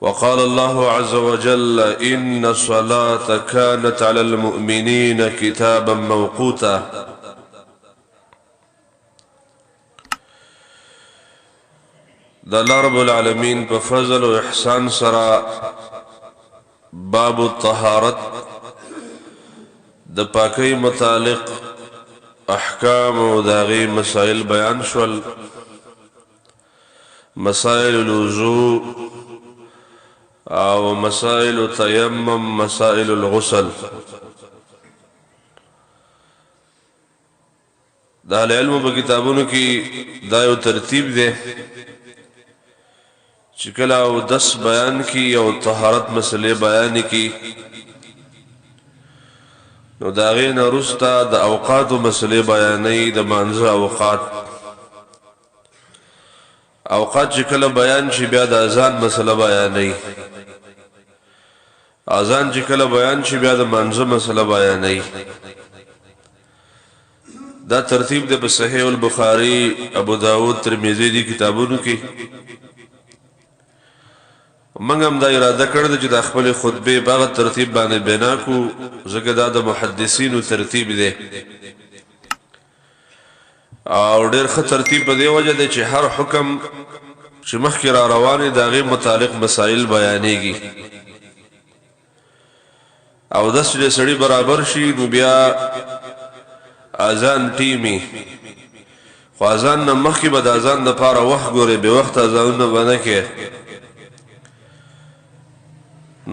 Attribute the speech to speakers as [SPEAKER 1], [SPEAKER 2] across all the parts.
[SPEAKER 1] وقال الله عز وجل إن الصلاة كانت على المؤمنين كتابا موقوتا. دا الله رب العالمین په فضل و احسان سره باب الطهارت د پاکی متعلق احکام و داغی مسائل بیان شول. مسائل الوضوء او مسائل التیمم، مسائل الغسل. دا علم په کتابونو کې دا یو ترتیب دی چې کله او دس بیان کی او طهارت مسئله بیان کی نو داغه نرستا د اوقات مسئله بیانې د مانزه اوقات چې کله بیان شي بیا د اذان مسئله بیانې، اذان چې کله بیان شي بیا د مانزه مسئله بیانې. دا ترتیب د صحیح البخاری، ابو داود، ترمذی دي کتابونو کې. منګ هم دا اراده کړل چې د خپل خطبه په ترتیب باندې بنا کو، ځکه دا د محدثینو ترتیب دی او ډېر ښه ترتیب په دی وجه دی چې هر حکم چې مخکې را روانې د هغې متعلق مسائل بیانېږي او داس چې سړی برابر شي نو بیا اذان ټیمي، خو اذان نه مخکې به د اذان دپاره وخت ګورې، بې وخت اذانونه به نه کې.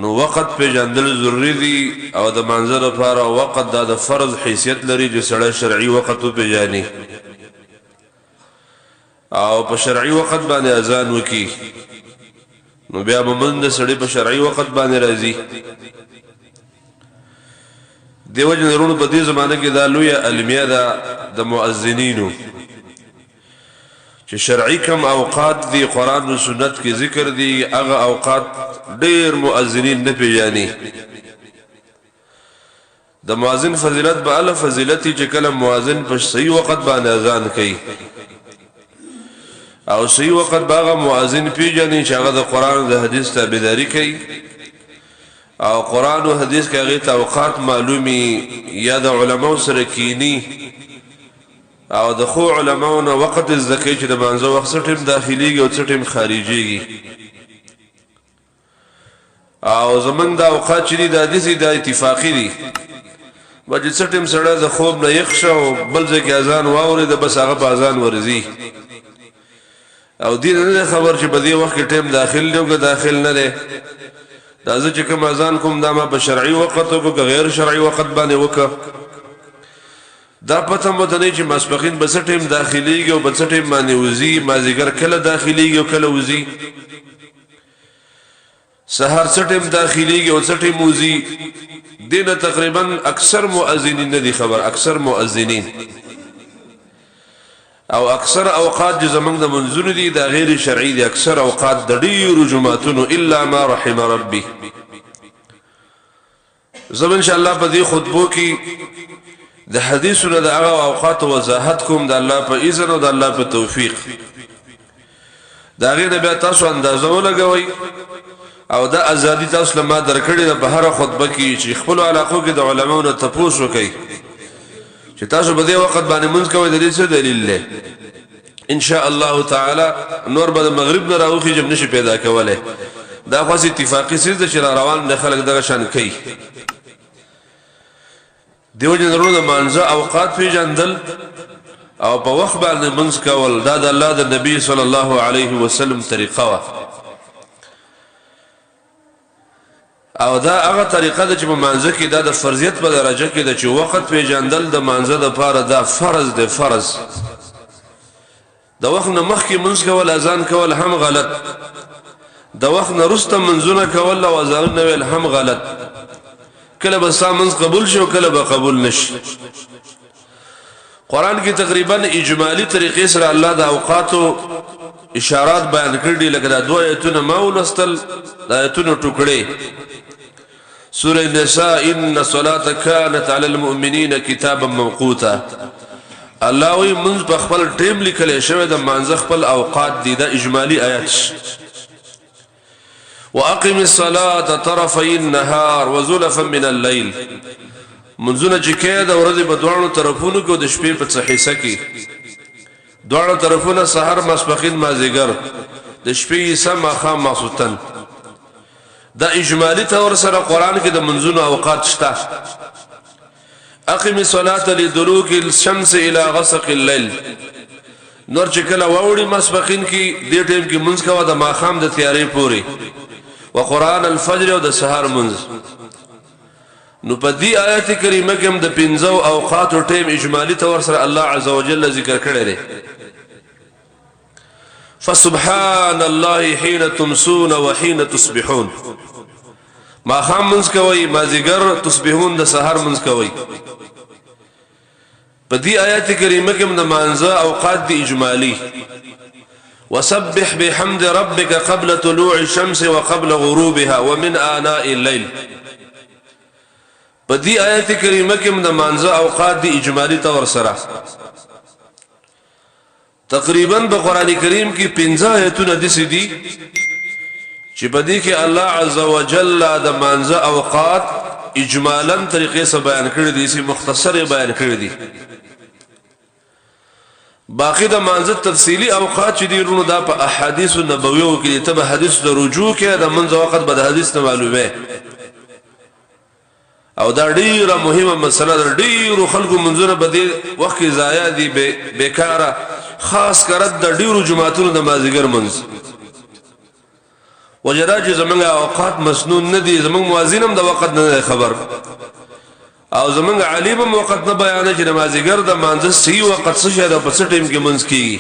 [SPEAKER 1] نو وقت پیژندل ضروری دی او د منظر لپاره وقت دا د فرض حیثیت لري چې سړی شرعي وقت وپیژني او په شرعي وقت باندې اذان وکي نو بیا به من د سړی په شرعي وقت باندې راځي. دیو جن ورونو په دې زمانه کې دا لویه علمیه ده د مؤذنینو چې شرعي کم اوقات دی قرآن و سنت کې ذکر دی، هغه اوقات ډیر مؤذنین نه پیژني. د مؤذن فضیلت به الله فضیلت چې کله مؤذن په صحیح وخت باندې اذان کوي او صحیح وخت باغه مؤذن پیژني چې هغه د قرآن او د حدیث تابعداري کوي او قرآن او حدیث کې هغه توقعات معلومي یا د علماو سره کینی او د خو علماونو وقت الزکی چې د منځو وخت ټیم داخليږي او ټیم خارجيږي او زمنګ دا اوقات چې د حدیثي د اتفاقی دي وجه ټیم سره د خوب نه یخ شو بل ځکه اذان واوري د بس هغه په اذان ورزي او دین نه خبر چې په دې وخت کې ټیم داخل دی او داخل نه دی. دا ځکه کوم اذان کوم دا ما په شرعي وخت او په غیر شرعي وخت باندې وکړه دا پته مو ته چې مسبقین بس ټیم داخليږي او بس ټیم باندې وزي، مازیګر کله داخليږي او کله وزي، سحر ټیم داخليږي او ټیم وزي. دینه تقریبا اکثر مؤذنین نه دي خبر، اکثر مؤذنین او اکثر اوقات چې زمنګ د منځونو دي دا غیر شرعي دي. اکثر اوقات د ډیرو جمعتونو الا ما رحم ربي. زم ان شاء الله په دې خطبو کې د حدیثونو د هغه اوقات وضاحت کوم د الله په اذن او د الله په توفیق. دا غیر بیا تاسو اندازه ولګوي او دا ازادي تاسو له ما درکړې ده په هر خطبه کې چې خپل علاقو کې د علماونو تپوس وکړي چې تاسو په دې وخت باندې منځ کوئ. د دې څه دلیل دی؟ ان شاء الله تعالی نور به د مغرب نه راوخی جب نشي پیدا کوله. دا خاص اتفاقی سیز چې روان د خلک دغه شان کوي. دیو جن ضرورت مانزه اوقات پیژندل او په وخت باندې منځ کول دا د الله د نبی صلی الله علیه وسلم طریقه وا او دا هغه طریقه ده چې په مانزه کې دا د فرضیت په درجه کې ده چې وخت پیژندل د مانزه د پاره دا فرض ده. فرض د وخت نه مخکې منځ کول اذان کول هم غلط، د وخت نه وروسته منځونه کول او اذان ویل هم غلط. کله به سامنز قبول شي او کله به قبول نشي. قرآن کې تقریبا اجمالی طریقې سره الله د اوقاتو اشارات بیان کړي، لکه دا دوه آیتونه ما ولستل، د آیتونو ټوکړې سورة النساء ان الصلاة كانت على المؤمنين كتابا موقوتا. الله وی منځ په خپل ټیم لیکل شوی د مانځ خپل اوقات دي. د اجمالی آیات واقم الصلاه طرفي النهار وزلفا من الليل منځونه چې کې د ورځې په دوه طرفونو کې د شپې په صحیحه کې دوه طرفونه سحر مسبخین مازیګر د شپې سم خام ماسوتن دا اجمالی تور سره قران کې د منځونو اوقات شته اقم الصلاه لدلوك الشمس الى غسق الليل نور چې کله ووري مسبخین کې دې ټیم کې منځ کوا د ماخام د تیارې پوري وقران الفجر او د سحر منځ نو په دې آیت کریمه کې هم د 15 اوقات او ټیم اجمالی تور سره الله عزوجل ذکر کړی دی فسبحان الله حين تمسون وحين تصبحون ما خام منځ کوي مازیګر تصبحون د سحر منځ کوي په دې آیت کریمه کې د مانزه اوقات دي اجمالی وسبح بحمد ربك قبل طلوع الشمس وقبل غروبها ومن آناء الليل په دې آیت کریمه کې د مانزه اوقات دي اجمالی تور سره تقریبا په قران کریم کې 15 آیتونه دي سدي چې په دې کې الله عزوجل د مانزه اوقات اجمالا طریقې سره بیان کړی دي چې مختصر بیان کړی دي باقی د مانزه تفصیلی اوقات چې دي رونو دا په احادیث نبویو کې ته به حدیث د رجوع کې د منځ وخت به د حدیث نه معلومه او دا ډیره مهمه مسله ده ډیرو خلکو منځونه به دې وخت کې ضایع دي بیکاره خاص کرد د ډیرو جماعتونو د مازیګر منځ وجدا چې زمونږ اوقات مسنون نه دي زمونږ موازین هم د وخت نه خبر او زمونږ علیم هم وخت نه بیان چې د مازیګر د مانځ سی وخت څه شه د پس ټیم کې منځ کیږي